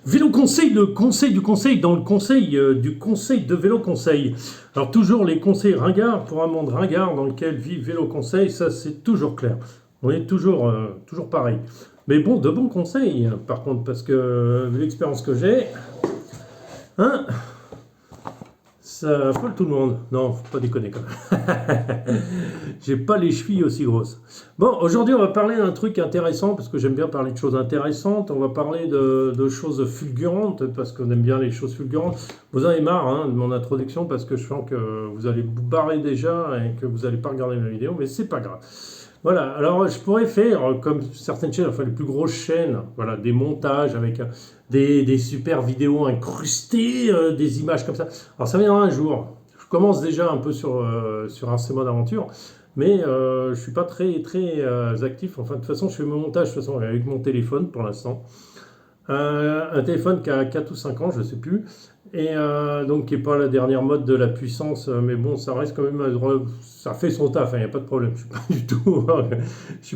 Vélo conseil, le conseil du conseil dans le conseil du conseil de vélo conseil. Alors toujours les conseils ringards pour un monde ringard dans lequel vit vélo conseil, ça c'est toujours clair. On est toujours pareil. Mais bon, de bons conseils par contre, parce que l'expérience que j'ai, hein, ça affole tout le monde. Non, faut pas déconner quand même. J'ai pas les chevilles aussi grosses. Bon, aujourd'hui, on va parler d'un truc intéressant, parce que j'aime bien parler de choses intéressantes. On va parler de choses fulgurantes, parce qu'on aime bien les choses fulgurantes. Vous en avez marre hein, de mon introduction, parce que je sens que vous allez vous barrer déjà et que vous n'allez pas regarder ma vidéo, mais c'est pas grave. Voilà, alors je pourrais faire, comme certaines chaînes, enfin les plus grosses chaînes, voilà, des montages avec des super vidéos incrustées, des images comme ça. Alors ça viendra un jour. Je commence déjà un peu sur un mode aventure, mais je ne suis pas très actif. Enfin, de toute façon, je fais mon montage de toute façon, avec mon téléphone pour l'instant. Un téléphone qui a 4 ou 5 ans, je ne sais plus, et donc qui n'est pas la dernière mode de la puissance, mais bon, ça reste quand même, ça fait son taf, il n'y a pas de problème, je suis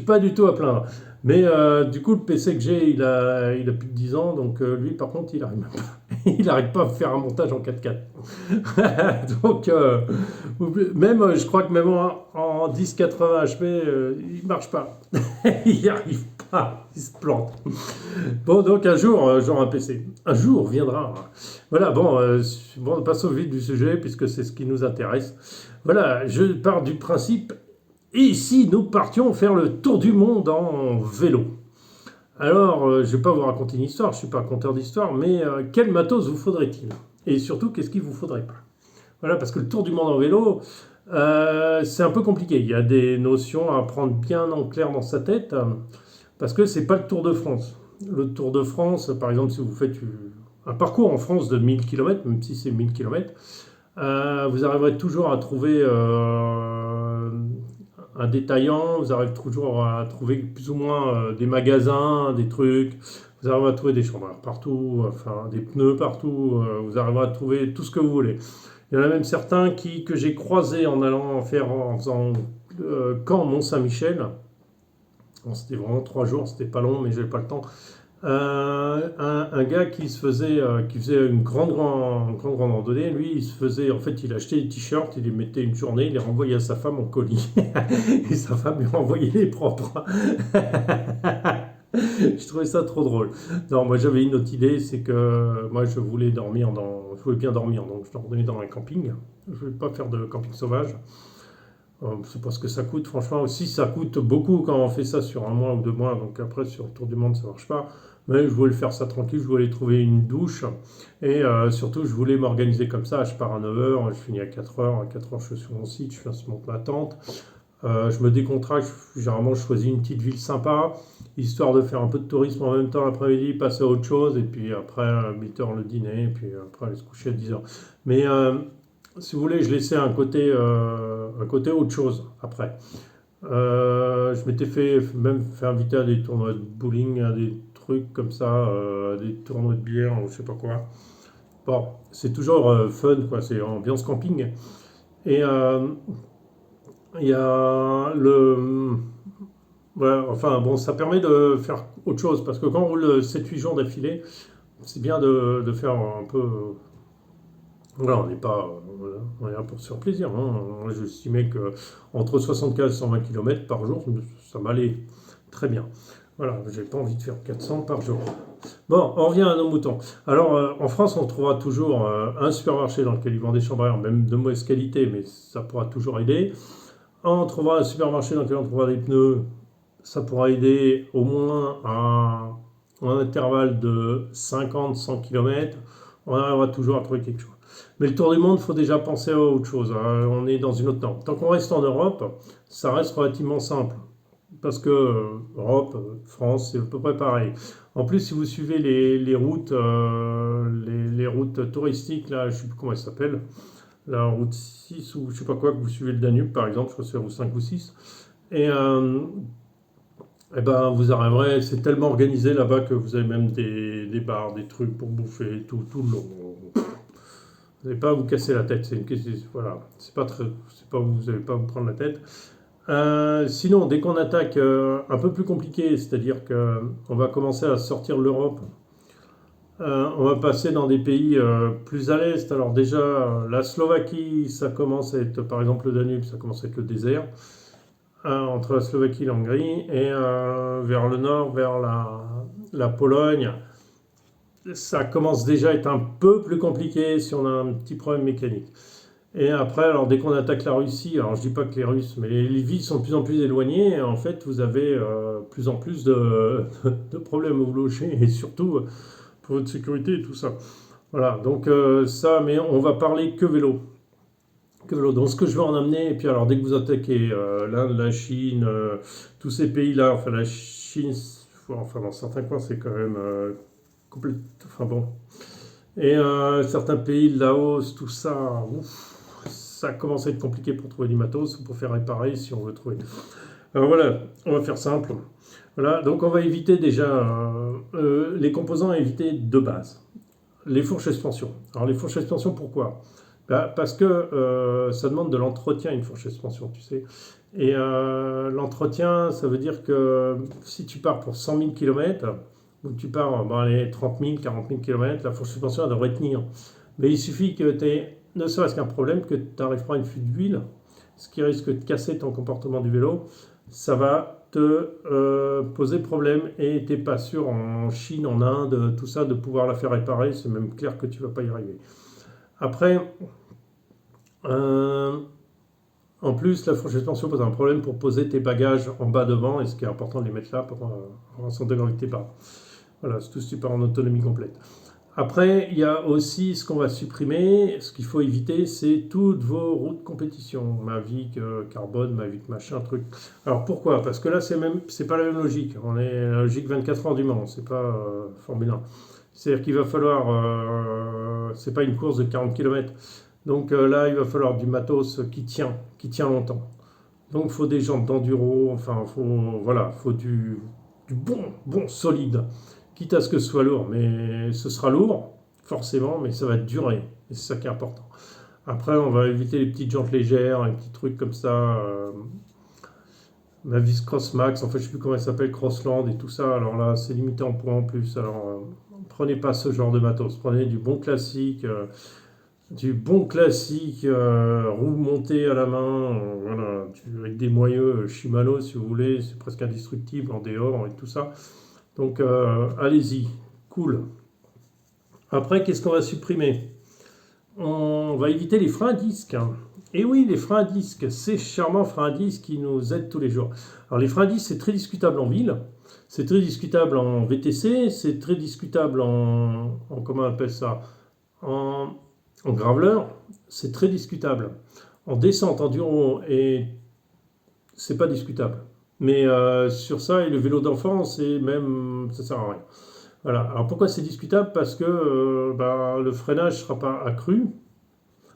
pas du tout à plaindre. Mais du coup, le PC que j'ai, il a plus de 10 ans, donc lui, par contre, il arrive même pas, il n'arrive pas à faire un montage en 4K. Donc, même, je crois que même en 1080 HP, il marche pas, il n'y arrive pas, il se plante. Bon, donc un jour, j'aurai un PC. Un jour viendra. Voilà, bon, passons au vif du sujet, puisque c'est ce qui nous intéresse. Voilà, je pars du principe, et si nous partions faire le tour du monde en vélo? Alors, je ne vais pas vous raconter une histoire, je ne suis pas conteur d'histoire, mais quel matos vous faudrait-il? Et surtout, qu'est-ce qu'il ne vous faudrait pas? Voilà, parce que le tour du monde en vélo, c'est un peu compliqué. Il y a des notions à prendre bien en clair dans sa tête, parce que c'est pas le Tour de France. Le Tour de France, par exemple, si vous faites un parcours en France de 1000 km, même si c'est 1000 km, vous arriverez toujours à trouver un détaillant, vous arriverez toujours à trouver plus ou moins des magasins, des trucs, vous arriverez à trouver des chambres partout, enfin des pneus partout, vous arriverez à trouver tout ce que vous voulez. Il y en a même certains que j'ai croisés en faisant camp Mont-Saint-Michel. Bon, c'était vraiment 3 jours, c'était pas long, mais j'avais pas le temps. Un gars qui faisait une grande randonnée, lui, il se faisait, en fait, il achetait des t-shirts, il les mettait une journée, il les renvoyait à sa femme en colis. Et sa femme lui renvoyait les propres. Je trouvais ça trop drôle. Non, moi j'avais une autre idée, c'est que moi je voulais bien dormir, donc je dormais dans un camping. Je voulais pas faire de camping sauvage. C'est pas ce que ça coûte, franchement. Aussi, ça coûte beaucoup quand on fait ça sur un mois ou 2 mois. Donc après, sur le tour du monde, ça marche pas. Mais je voulais faire ça tranquille. Je voulais trouver une douche. Et surtout, je voulais m'organiser comme ça. Je pars à 9h, je finis à 4h. À 4h, je suis sur mon site, je monte ma tente. Je me décontracte. Généralement, je choisis une petite ville sympa, histoire de faire un peu de tourisme en même temps l'après-midi, passer à autre chose. Et puis après, à 8h, le dîner. Et puis après, aller se coucher à 10h. Mais si vous voulez, je laissais un côté autre chose après. Je m'étais même fait inviter à des tournois de bowling, à des trucs comme ça, à des tournois de bière, ou je sais pas quoi. Bon, c'est toujours fun, quoi, c'est ambiance camping. Et il y a le. Ouais, enfin bon, ça permet de faire autre chose, parce que quand on roule 7-8 jours d'affilée, c'est bien de faire un peu. Voilà, on n'est pas, voilà, on est là pour se faire plaisir, hein. Moi, j'estimais que entre 75 et 120 km par jour, ça m'allait très bien. Voilà, j'ai pas envie de faire 400 par jour. Bon, on revient à nos moutons. Alors, en France, on trouvera toujours un supermarché dans lequel ils vendent des chambres à air, même de mauvaise qualité, mais ça pourra toujours aider. On trouvera un supermarché dans lequel on trouvera des pneus, ça pourra aider au moins à un intervalle de 50-100 km. On arrivera toujours à trouver quelque chose. Mais le tour du monde, il faut déjà penser à autre chose, hein. On est dans une autre norme. Tant qu'on reste en Europe, ça reste relativement simple. Parce que Europe, France, c'est à peu près pareil. En plus, si vous suivez les routes, les routes touristiques, là, je ne sais plus comment elles s'appellent, la route 6 ou je ne sais pas quoi, que vous suivez le Danube par exemple, je crois que c'est la route 5 ou 6, et, ben, vous arriverez, c'est tellement organisé là-bas que vous avez même des bars, des trucs pour bouffer, tout le long. Vous n'allez pas à vous casser la tête, c'est une question, voilà, vous n'allez pas à vous prendre la tête. Sinon, dès qu'on attaque un peu plus compliqué, c'est-à-dire qu'on va commencer à sortir de l'Europe, On va passer dans des pays plus à l'est. Alors déjà, la Slovaquie, ça commence à être, par exemple le Danube, ça commence à être le désert, entre la Slovaquie et la Hongrie, et vers le nord, vers la Pologne, ça commence déjà à être un peu plus compliqué si on a un petit problème mécanique. Et après, alors dès qu'on attaque la Russie, alors je dis pas que les Russes, mais les villes sont de plus en plus éloignées, et en fait vous avez plus en plus de problèmes à vous loger, et surtout pour votre sécurité et tout ça. Voilà, donc ça, mais on va parler que vélo. Que vélo. Donc ce que je veux en amener, et puis alors dès que vous attaquez l'Inde, la Chine, tous ces pays-là, enfin la Chine, enfin dans certains coins c'est quand même complètement, enfin bon. Et certains pays, Laos, tout ça, ouf, ça commence à être compliqué pour trouver du matos, pour faire réparer si on veut trouver. Alors voilà, on va faire simple. Voilà, donc on va éviter déjà les composants à éviter de base. Les fourches expansion. Alors les fourches expansion, pourquoi? Bah, parce que ça demande de l'entretien, une fourche expansion, tu sais. Et l'entretien, ça veut dire que si tu pars pour 100 000 km, ou que tu pars dans les 30 000, 40 000 km, la fourche expansion elle devrait tenir. Mais il suffit que tu aies ne serait-ce qu'un problème, que tu n'arrives pas à une fuite d'huile, ce qui risque de casser ton comportement du vélo, ça va te poser problème et tu n'es pas sûr en Chine, en Inde, tout ça, de pouvoir la faire réparer. C'est même clair que tu ne vas pas y arriver. Après, en plus, la fourche expansion pose un problème pour poser tes bagages en bas devant, et ce qui est important de les mettre là pour avoir son avec tes pas. Voilà, c'est tout si tu pars en autonomie complète. Après, il y a aussi ce qu'on va supprimer, ce qu'il faut éviter, c'est toutes vos routes compétition, Mavic, Carbone, Mavic machin, truc. Alors pourquoi? Parce que là, c'est pas la même logique. On est la logique 24 heures du Mans, c'est pas Formule 1. C'est-à-dire qu'il va falloir, c'est pas une course de 40 km. Donc là, il va falloir du matos qui tient longtemps. Donc il faut des jantes d'enduro, enfin, faut du bon solide. Quitte à ce que ce soit lourd, mais ce sera lourd, forcément, mais ça va durer. Et c'est ça qui est important. Après, on va éviter les petites jantes légères, les petits trucs comme ça. Mavis Cross Max, en fait, je ne sais plus comment elle s'appelle, Crossland et tout ça. Alors là, c'est limité en poids en plus. Alors, prenez pas ce genre de matos. Prenez du bon classique. Roue montée à la main, voilà, avec des moyeux Shimano si vous voulez, c'est presque indestructible en dehors et tout ça. Donc allez-y, cool. Après, qu'est-ce qu'on va supprimer? On va éviter les freins à disque. Et oui, les freins à disque, ces charmants freins à disque qui nous aident tous les jours. Alors les freins à disque, c'est très discutable en ville, c'est très discutable en VTC, c'est très discutable comment on appelle ça, en, en graveleur, c'est très discutable. En descente, enduro, et c'est pas discutable. Mais sur ça, et le vélo d'enfant, ça sert à rien. Voilà. Alors pourquoi c'est discutable? Parce que le freinage ne sera pas accru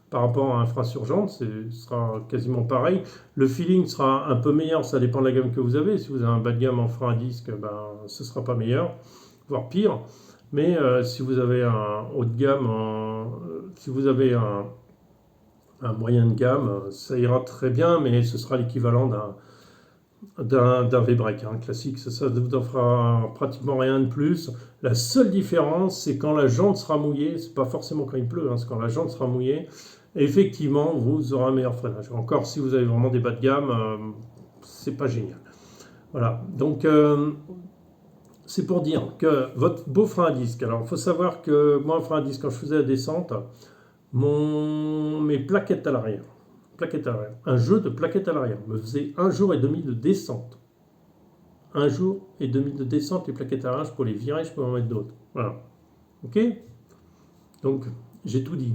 par rapport à un frein sur jante, ce sera quasiment pareil. Le feeling sera un peu meilleur, ça dépend de la gamme que vous avez. Si vous avez un bas de gamme en frein à disque, ce ne sera pas meilleur, voire pire. Mais si vous avez un haut de gamme, si vous avez un moyen de gamme, ça ira très bien, mais ce sera l'équivalent d'un V-brake classique. Ça ne vous offrira pratiquement rien de plus. La seule différence, c'est quand la jante sera mouillée, c'est pas forcément quand il pleut, c'est quand la jante sera mouillée, effectivement, vous aurez un meilleur freinage. Encore si vous avez vraiment des bas de gamme, c'est pas génial. Voilà, donc c'est pour dire que votre beau frein à disque, alors il faut savoir que moi, un frein à disque, quand je faisais la descente, mes plaquettes à l'arrière, un jeu de plaquettes à l'arrière me faisait 1 jour et demi de descente. 1 jour et demi de descente, les plaquettes à l'arrière, je peux les virer, je peux en mettre d'autres. Voilà. Ok? Donc, j'ai tout dit.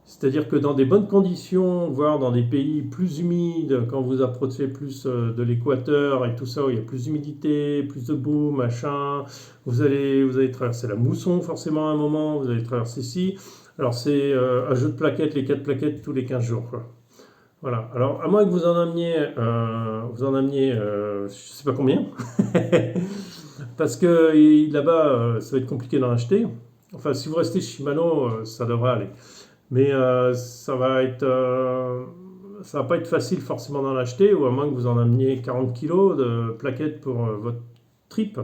C'est-à-dire que dans des bonnes conditions, voire dans des pays plus humides, quand vous approchez plus de l'équateur et tout ça, où il y a plus d'humidité, plus de boue, machin, vous allez traverser la mousson forcément à un moment, vous allez traverser ci. Alors c'est un jeu de plaquettes, les 4 plaquettes tous les 15 jours, quoi. Voilà. Alors à moins que vous en ameniez, je ne sais pas combien, parce que là-bas, ça va être compliqué d'en acheter. Enfin, si vous restez chez Shimano, ça devrait aller. Mais ça va pas être facile forcément d'en acheter, ou à moins que vous en ameniez 40 kilos de plaquettes pour votre trip.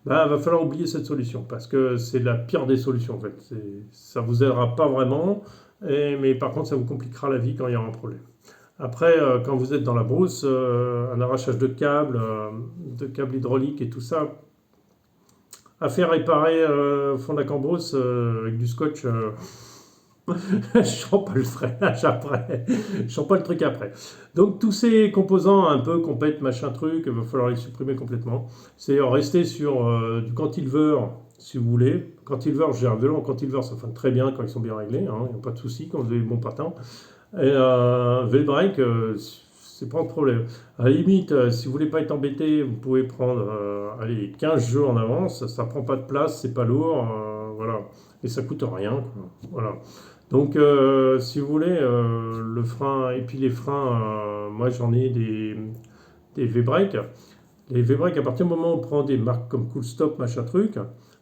bah, va falloir oublier cette solution parce que c'est la pire des solutions en fait. Ça vous aidera pas vraiment, mais par contre ça vous compliquera la vie quand il y aura un problème. Après, quand vous êtes dans la brousse, un arrachage de câbles hydrauliques et tout ça, à faire réparer au fond de la cambrousse avec du scotch, je sens pas le freinage après, je sens pas le truc après. Donc tous ces composants un peu qu'on pète, machin truc, il va falloir les supprimer complètement. C'est rester sur du cantilever si vous voulez. Cantilever, j'ai un vélo en cantilever, ça fonctionne très bien quand ils sont bien réglés, hein, il n'y a pas de souci quand vous avez le bon patin. Et V-brake, c'est pas un problème. À la limite, si vous voulez pas être embêté, vous pouvez prendre allez, 15 jours en avance, ça prend pas de place, c'est pas lourd, voilà. Et ça coûte rien, quoi. Voilà. Donc, si vous voulez, le frein, et puis les freins, moi j'en ai des V-brake. Les V-brake, à partir du moment où on prend des marques comme Cool Stop, machin truc,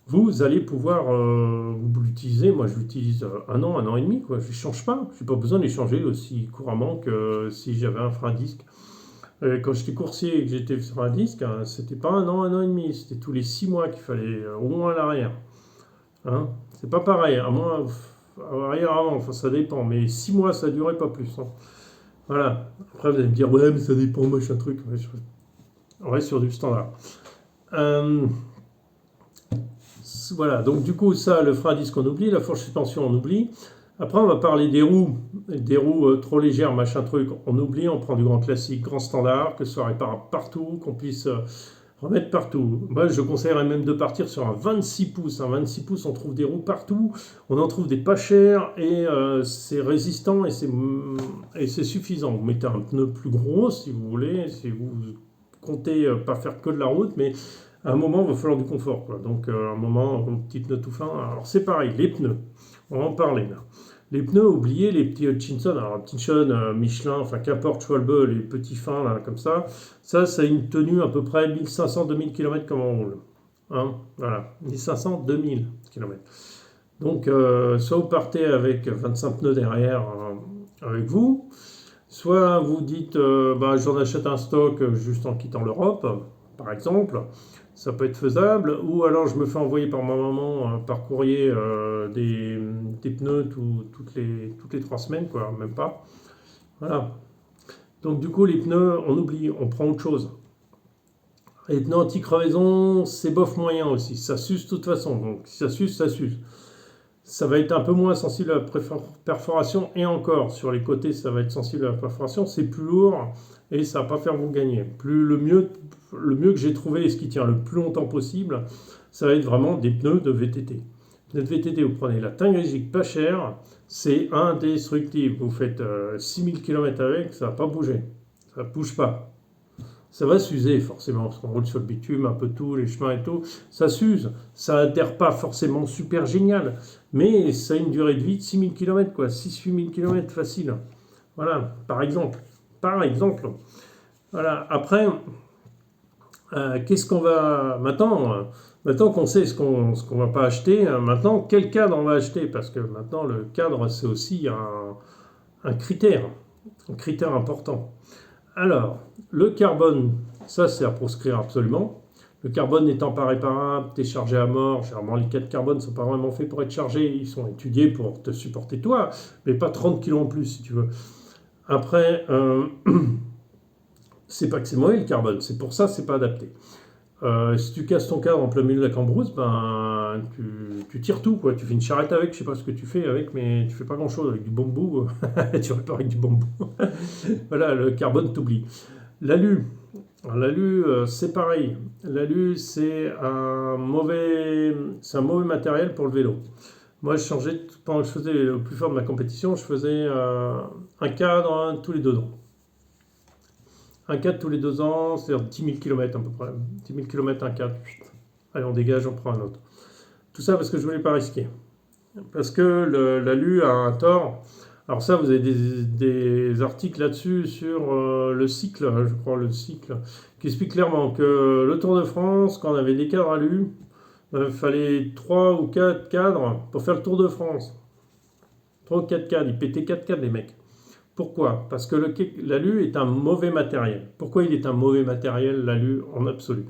vous allez pouvoir vous l'utiliser. Moi, je l'utilise un an et demi, quoi. Je ne change pas. Je n'ai pas besoin de les changer aussi couramment que si j'avais un frein à disque. Quand j'étais coursier et que j'étais sur un disque, hein, c'était pas un an et demi. C'était tous les 6 mois qu'il fallait au moins à l'arrière. Hein, c'est pas pareil. À moins à l'arrière avant, enfin, ça dépend. Mais 6 mois, ça ne durait pas plus. Hein. Voilà. Après, vous allez me dire, ouais, mais ça dépend, machin truc. Ouais, on reste sur du standard. Euh, Voilà, donc du coup, ça, le frein à disque, on oublie, la fourche suspension, on oublie. Après, on va parler des roues trop légères, machin truc, on oublie, on prend du grand classique, grand standard, que ce soit réparable partout, qu'on puisse remettre partout. Moi, je conseillerais même de partir sur un 26 pouces. Un 26 pouces, on trouve des roues partout, on en trouve des pas chères et c'est résistant et c'est suffisant. Vous mettez un pneu plus gros si vous voulez, si vous comptez pas faire que de la route, mais à un moment, il va falloir du confort, quoi. Donc, à un moment, un petit pneu tout fin. Alors, c'est pareil, les pneus. On va en parler, là. Les pneus, oubliez les petits Hutchinson. Alors, Hutchinson, Michelin, enfin, qu'importe, Schwalbe, les petits fins, là, comme ça. Ça a une tenue à peu près 1500-2000 km comme on roule. Hein, voilà, 1500-2000 km. Donc, soit vous partez avec 25 pneus derrière avec vous, soit vous dites, bah, j'en achète un stock juste en quittant l'Europe, par exemple. Ça peut être faisable, ou alors je me fais envoyer par ma maman par courrier des pneus toutes les 3 semaines, quoi, même pas. Voilà. Donc du coup, les pneus, on oublie, on prend autre chose. Les pneus anti-crevaison, c'est bof moyen aussi, ça s'use de toute façon, donc si ça s'use, ça s'use. Ça va être un peu moins sensible à la perforation, et encore, sur les côtés, ça va être sensible à la perforation, c'est plus lourd, et ça va pas faire vous gagner. Le mieux que j'ai trouvé, et ce qui tient le plus longtemps possible, ça va être vraiment des pneus de VTT. Pneus de VTT, vous prenez la Tangrigic pas cher, c'est indestructible. Vous faites 6000 km avec, ça va pas bouger. Ça ne bouge pas. Ça va s'user forcément, parce qu'on roule sur le bitume, un peu tout, les chemins et tout. Ça s'use. Ça adhère pas forcément super génial, mais ça a une durée de vie de 6000 km, quoi. 6-8000 km facile. Voilà, par exemple. Par exemple. Voilà, après. Qu'est-ce qu'on va maintenant qu'on sait ce qu'on va pas acheter, maintenant quel cadre on va acheter parce que maintenant le cadre c'est aussi un critère important. Alors le carbone, ça c'est à proscrire absolument. Le carbone n'étant pas réparable, t'es chargé à mort. Généralement les cadres carbone ne sont pas vraiment faits pour être chargés, ils sont étudiés pour te supporter toi, mais pas 30 kg en plus si tu veux. Après c'est pas que c'est mauvais le carbone, c'est pour ça que c'est pas adapté. Si tu casses ton cadre en plein milieu de la cambrousse, ben tu tires tout quoi. Tu fais une charrette avec, je sais pas ce que tu fais avec, mais tu fais pas grand chose avec du bambou. Tu répares avec du bambou. Voilà, le carbone t'oublie. L'alu, l'alu c'est pareil. L'alu c'est un mauvais matériel pour le vélo. Moi, je changeais pendant que je faisais le plus fort de ma compétition, je faisais un cadre tous les 2 ans. Un 4 tous les 2 ans, c'est-à-dire 10 000 km à peu près. 10 000 km, un 4. Allez, on dégage, on prend un autre. Tout ça parce que je ne voulais pas risquer. Parce que l'alu a un tort. Alors ça, vous avez des articles là-dessus sur le cycle, je crois, le cycle, qui explique clairement que le Tour de France, quand on avait des cadres alu, il fallait 3 ou 4 cadres pour faire le Tour de France. 3 ou 4 cadres, ils pétaient 4 cadres, les mecs. Pourquoi? Parce que l'alu est un mauvais matériel. Pourquoi il est un mauvais matériel, l'alu, en absolu?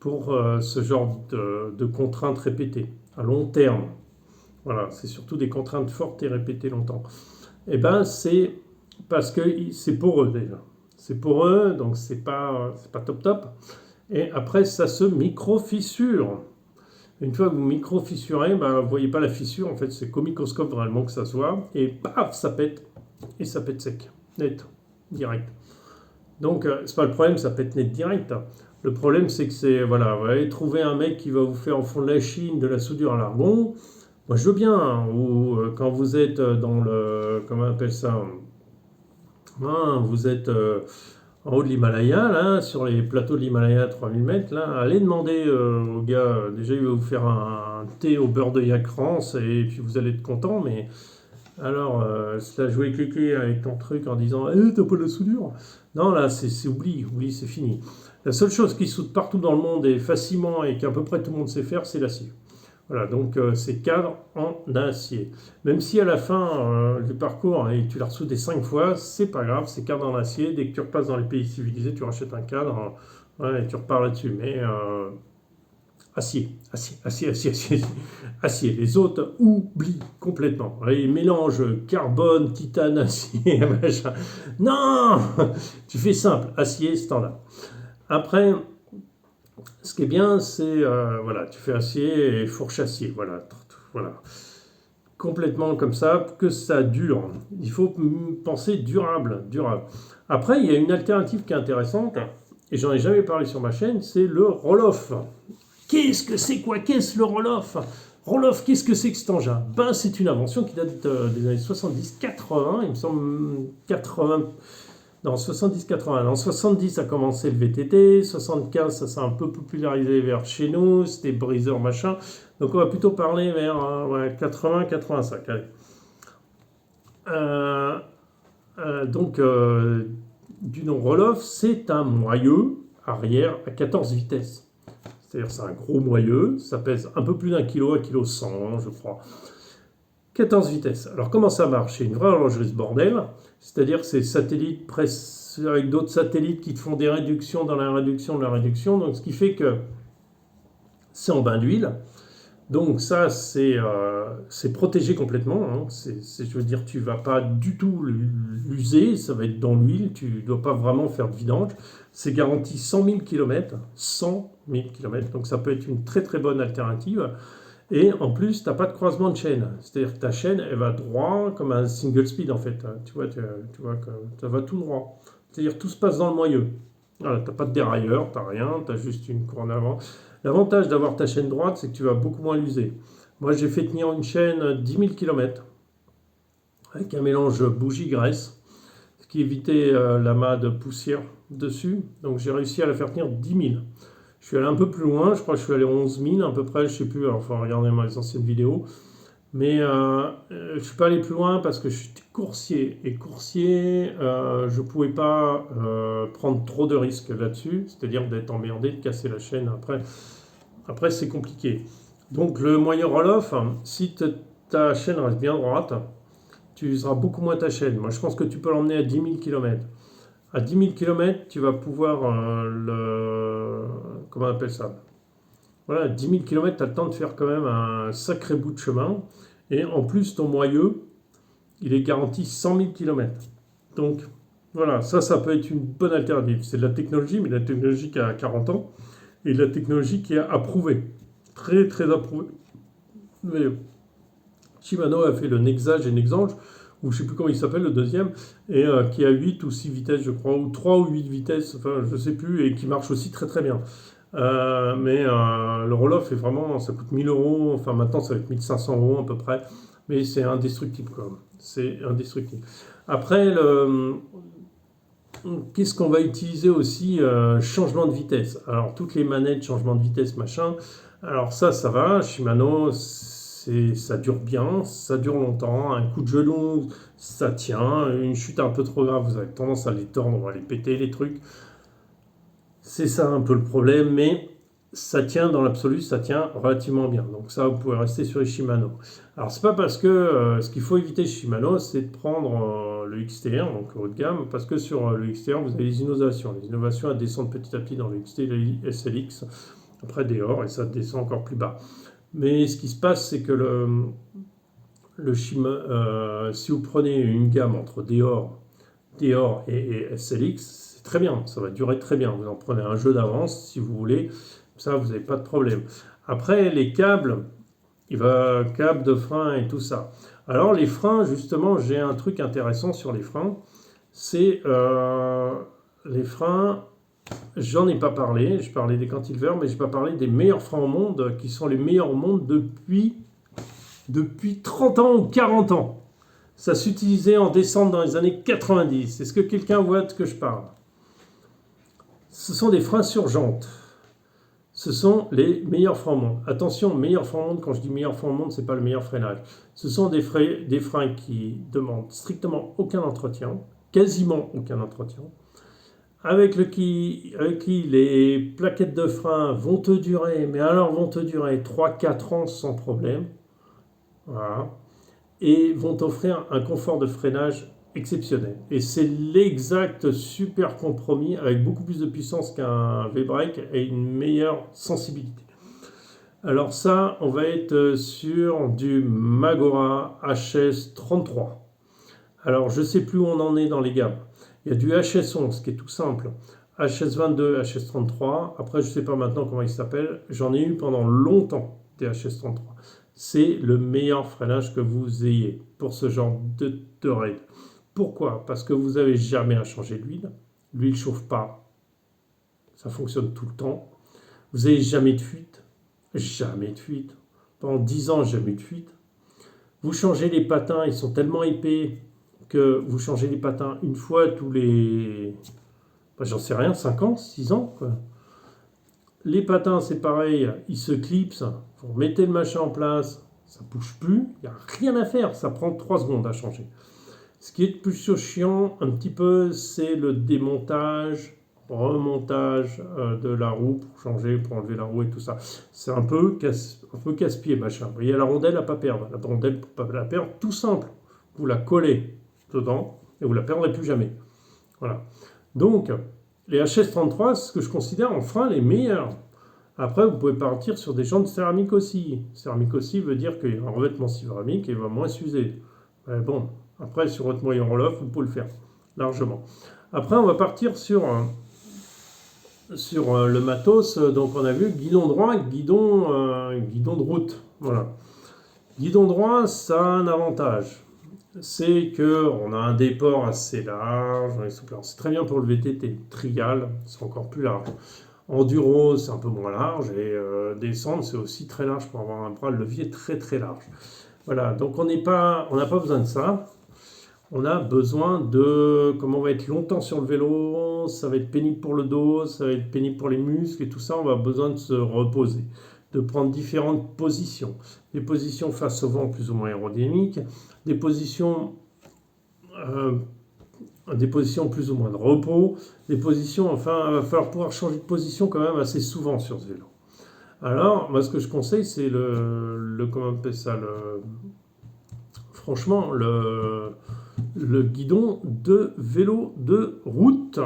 pour ce genre de contraintes répétées, à long terme. Voilà, c'est surtout des contraintes fortes et répétées longtemps. Et ben c'est parce que c'est pour eux déjà. C'est pour eux, donc c'est pas top top. Et après, ça se micro-fissure. Une fois que vous micro-fissurez, ben, vous ne voyez pas la fissure, en fait, c'est qu'au microscope vraiment que ça se voit, et paf, ça pète, et ça pète sec, net, direct. Donc, c'est pas le problème, ça pète net direct. Le problème, c'est que c'est, voilà, vous allez trouver un mec qui va vous faire en fond de la Chine de la soudure à l'argon. Moi, je veux bien, hein, ou quand vous êtes dans le, comment on appelle ça, hein, vous êtes en haut de l'Himalaya, là, sur les plateaux de l'Himalaya à 3000 mètres, là, allez demander au gars, déjà il va vous faire un thé au beurre de yak rance et puis vous allez être content, mais alors, c'est là jouer cliquer avec ton truc en disant t'as pas la soudure. Non, là, c'est oubli, c'est fini. La seule chose qui soude partout dans le monde et facilement et qu'à peu près tout le monde sait faire, c'est l'acier. Voilà, donc c'est cadre en acier. Même si à la fin du parcours, hein, tu l'as ressoudé 5 fois, c'est pas grave, c'est cadre en acier. Dès que tu repasses dans les pays civilisés, tu rachètes un cadre et tu repars là-dessus. Mais acier. Les autres oublient complètement. Ils mélangent carbone, titane, acier, machin. Non. Tu fais simple, acier standard. Après, ce qui est bien, c'est voilà, tu fais acier et fourche acier, voilà, complètement comme ça, que ça dure. Il faut penser durable. Après, il y a une alternative qui est intéressante, et j'en ai jamais parlé sur ma chaîne, c'est le roll-off. Qu'est-ce le roll-off? Roll-off, qu'est-ce que c'est que cet engin? Ben, c'est une invention qui date des années 70-80, il me semble 80. Non, 70-80. En 70, a commencé le VTT. 75, ça s'est un peu popularisé vers chez nous. C'était briseur, machin. Donc, on va plutôt parler vers 80-85. Allez. Du nom roll-off, c'est un moyeu arrière à 14 vitesses. C'est-à-dire, c'est un gros moyeu. Ça pèse un peu plus d'un kilo, 1,1 kg, je crois. 14 vitesses. Alors comment ça marche? C'est une vraie horlogerie ce bordel, c'est-à-dire que c'est satellites avec d'autres satellites qui te font des réductions dans la réduction de la réduction, donc ce qui fait que c'est en bain d'huile. Donc ça c'est protégé complètement, hein. Je veux dire, tu vas pas du tout l'user, ça va être dans l'huile, tu dois pas vraiment faire de vidange. C'est garanti 100 000 km, 100 000 km, donc ça peut être une très très bonne alternative. Et en plus, tu n'as pas de croisement de chaîne. C'est-à-dire que ta chaîne, elle va droit comme un single speed en fait. Tu vois que ça va tout droit. C'est-à-dire que tout se passe dans le moyeu. Voilà, tu n'as pas de dérailleur, tu n'as rien, tu as juste une couronne avant. L'avantage d'avoir ta chaîne droite, c'est que tu vas beaucoup moins l'user. Moi, j'ai fait tenir une chaîne 10 000 km avec un mélange bougie-graisse, ce qui évitait l'amas de poussière dessus. Donc, j'ai réussi à la faire tenir 10 000. Je suis allé un peu plus loin, je crois que je suis allé 11 000 à peu près, je sais plus, alors il faut regarder mes anciennes vidéos. Mais je ne suis pas allé plus loin parce que je suis coursier. Et coursier, je ne pouvais pas prendre trop de risques là-dessus, c'est-à-dire d'être emmerdé, de casser la chaîne après. Après, c'est compliqué. Donc le moyen roll-off, si ta chaîne reste bien droite, tu useras beaucoup moins ta chaîne. Moi, je pense que tu peux l'emmener à 10 000 km. À 10 000 km, tu vas pouvoir comment on appelle ça? Voilà, 10 000 km, tu as le temps de faire quand même un sacré bout de chemin. Et en plus, ton moyeu, il est garanti 100 000 km. Donc, voilà, ça peut être une bonne alternative. C'est de la technologie, mais de la technologie qui a 40 ans. Et de la technologie qui est approuvée. Très, très approuvée. Mais Shimano a fait le Nexage et Nexange, ou je ne sais plus comment il s'appelle le deuxième, et qui a 8 ou 6 vitesses, je crois, ou 3 ou 8 vitesses, enfin je ne sais plus, et qui marche aussi très très bien. Mais le roll-off est vraiment, ça coûte 1000 euros, enfin maintenant ça va être 1500 euros à peu près, mais c'est indestructible quoi. C'est indestructible. Après, qu'est-ce qu'on va utiliser aussi? Changement de vitesse. Alors toutes les manettes, changement de vitesse, machin, alors ça va, Shimano, ça dure bien, ça dure longtemps, un coup de genou, ça tient, une chute un peu trop grave, vous avez tendance à les tordre, à les péter les trucs. C'est ça un peu le problème, mais ça tient dans l'absolu, ça tient relativement bien. Donc ça, vous pouvez rester sur les Shimano. Alors c'est pas parce que ce qu'il faut éviter chez Shimano, c'est de prendre le XTR, donc haut de gamme, parce que sur le XTR, vous avez les innovations. Les innovations, elles descendent petit à petit dans le XT et le SLX. Après dehors, et ça descend encore plus bas. Mais ce qui se passe, c'est que si vous prenez une gamme entre Dior et SLX, c'est très bien, ça va durer très bien. Vous en prenez un jeu d'avance si vous voulez, ça vous n'avez pas de problème. Après, les câbles, câbles de frein et tout ça. Alors les freins, justement, j'ai un truc intéressant sur les freins, c'est les freins. J'en ai pas parlé, je parlais des cantilevers, mais je n'ai pas parlé des meilleurs freins au monde, qui sont les meilleurs au monde depuis 30 ans ou 40 ans. Ça s'utilisait en descente dans les années 90. Est-ce que quelqu'un voit de ce que je parle? Ce sont des freins sur jante. Ce sont les meilleurs freins au monde. Attention, meilleurs freins au monde, quand je dis meilleurs freins au monde, ce n'est pas le meilleur freinage. Ce sont des freins qui demandent strictement aucun entretien, quasiment aucun entretien, avec qui les plaquettes de frein vont te durer, mais alors vont te durer 3-4 ans sans problème. Voilà. Et vont t'offrir un confort de freinage exceptionnel. Et c'est l'exact super compromis avec beaucoup plus de puissance qu'un V-Brake et une meilleure sensibilité. Alors ça, on va être sur du Magora HS33. Alors je ne sais plus où on en est dans les gammes. Il y a du HS11 qui est tout simple, HS22, HS33. Après, je ne sais pas maintenant comment il s'appelle. J'en ai eu pendant longtemps des HS33. C'est le meilleur freinage que vous ayez pour ce genre de raid. Pourquoi? Parce que vous n'avez jamais à changer d'huile. L'huile ne chauffe pas. Ça fonctionne tout le temps. Vous n'avez jamais de fuite. Jamais de fuite. Pendant 10 ans, jamais de fuite. Vous changez les patins, ils sont tellement épais que vous changez les patins une fois tous les... j'en sais rien, 5 ans, 6 ans, quoi. Les patins, c'est pareil, ils se clipsent. Vous remettez le machin en place, ça ne bouge plus, il n'y a rien à faire, ça prend 3 secondes à changer. Ce qui est le plus chiant, un petit peu, c'est le démontage, remontage de la roue pour changer, pour enlever la roue et tout ça. C'est un peu casse-pied, machin. Vous voyez, la rondelle à ne pas perdre. La rondelle, pour ne pas la perdre, tout simple. Vous la collez dedans et vous ne la perdrez plus jamais. Voilà. Donc, les HS33, c'est ce que je considère en frein les meilleurs. Après, vous pouvez partir sur des jantes céramique aussi. Céramique aussi veut dire qu'il y a un revêtement céramique et il va moins s'user. Mais bon, après, sur votre moyen roll-off, vous pouvez le faire largement. Après, on va partir sur le matos. Donc, on a vu guidon droit, guidon de route. Voilà. Guidon droit, ça a un avantage. C'est qu'on a un déport assez large. C'est très bien pour le VTT. Trial, c'est encore plus large. Enduro, c'est un peu moins large. Et descendre, c'est aussi très large pour avoir un bras de levier très très large. Voilà, donc on n'a pas besoin de ça. On a besoin de, comme on va être longtemps sur le vélo, ça va être pénible pour le dos, ça va être pénible pour les muscles et tout ça, on va besoin de se reposer, de prendre différentes positions. Des positions face au vent plus ou moins aérodynamiques, des positions plus ou moins de repos, des positions, enfin, il va falloir pouvoir changer de position quand même assez souvent sur ce vélo. Alors, moi, ce que je conseille, c'est comment on appelle ça, franchement, le guidon de vélo de route.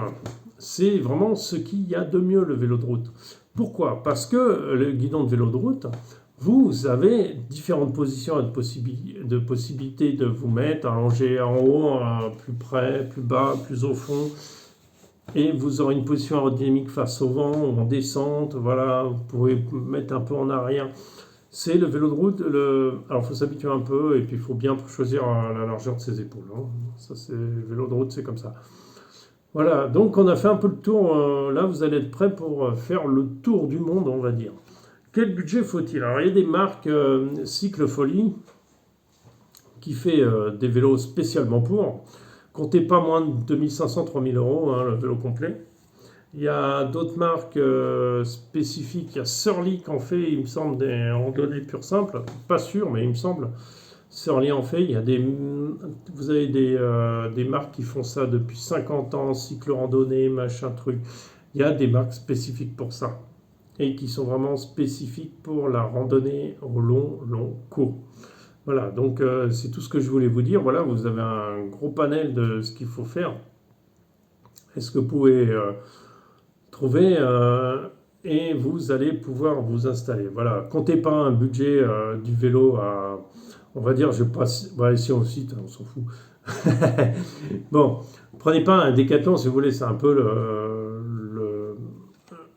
C'est vraiment ce qu'il y a de mieux, le vélo de route. Pourquoi? Parce que le guidon de vélo de route, vous avez différentes positions de possibilités de vous mettre, allongé en haut, plus près, plus bas, plus au fond. Et vous aurez une position aérodynamique face au vent ou en descente. Voilà, vous pouvez mettre un peu en arrière. C'est le vélo de route. Alors, il faut s'habituer un peu et puis il faut bien choisir la largeur de ses épaules. Hein. Ça, c'est le vélo de route, c'est comme ça. Voilà, donc on a fait un peu le tour. Là, vous allez être prêts pour faire le tour du monde, on va dire. Quel budget faut-il? Alors, il y a des marques Cycle Folie qui fait des vélos spécialement pour. Comptez pas moins de 2500-3000 euros, hein, le vélo complet. Il y a d'autres marques spécifiques. Il y a Surly qui en fait, il me semble, des randonnées pures simples. Pas sûr, mais il me semble. Surly en fait. Vous avez des marques qui font ça depuis 50 ans, cycle randonnée, machin truc. Il y a des marques spécifiques pour ça. Et qui sont vraiment spécifiques pour la randonnée au long cours. Voilà, donc c'est tout ce que je voulais vous dire. Voilà, vous avez un gros panel de ce qu'il faut faire. Est-ce que vous pouvez trouver et vous allez pouvoir vous installer. Voilà, comptez pas un budget du vélo à, on va dire, je passe, voilà, si on le cite, on s'en fout. Bon, prenez pas un Décathlon si vous voulez, c'est un peu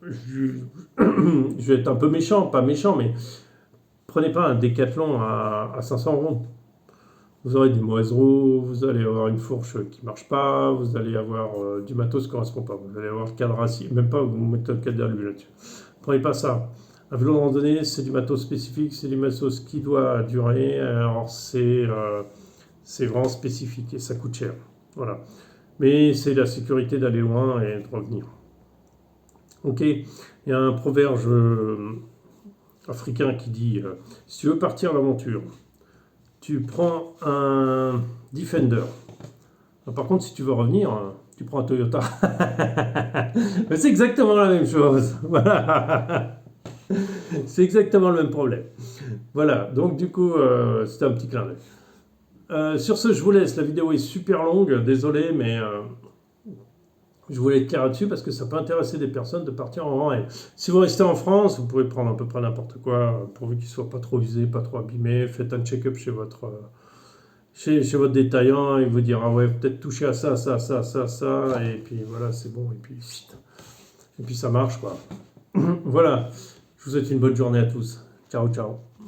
je vais être un peu méchant, pas méchant, mais prenez pas un Décathlon à 500 euros. Vous aurez des mauvaises roues, vous allez avoir une fourche qui marche pas, vous allez avoir du matos qui ne correspond pas, vous allez avoir le cadre assis, même pas vous mettez le cadre d'alu là-dessus. Prenez pas ça. Un vélo de randonnée, c'est du matos spécifique, c'est du matos qui doit durer, alors c'est vraiment spécifique et ça coûte cher. Voilà. Mais c'est la sécurité d'aller loin et de revenir. Ok, il y a un proverbe africain qui dit si tu veux partir à l'aventure, tu prends un Defender. Par contre, si tu veux revenir, tu prends un Toyota. Mais c'est exactement la même chose. Voilà. C'est exactement le même problème. Voilà, donc du coup, c'était un petit clin d'œil. Sur ce, je vous laisse. La vidéo est super longue, désolé, mais je voulais être clair là-dessus parce que ça peut intéresser des personnes de partir en rang. Si vous restez en France, vous pouvez prendre à peu près n'importe quoi, pourvu qu'il ne soit pas trop usé, pas trop abîmé. Faites un check-up chez votre détaillant et vous dire ah ouais, peut-être toucher à ça, ça, ça, ça, ça, et puis voilà, c'est bon, et puis ça marche quoi. Voilà, je vous souhaite une bonne journée à tous. Ciao, ciao.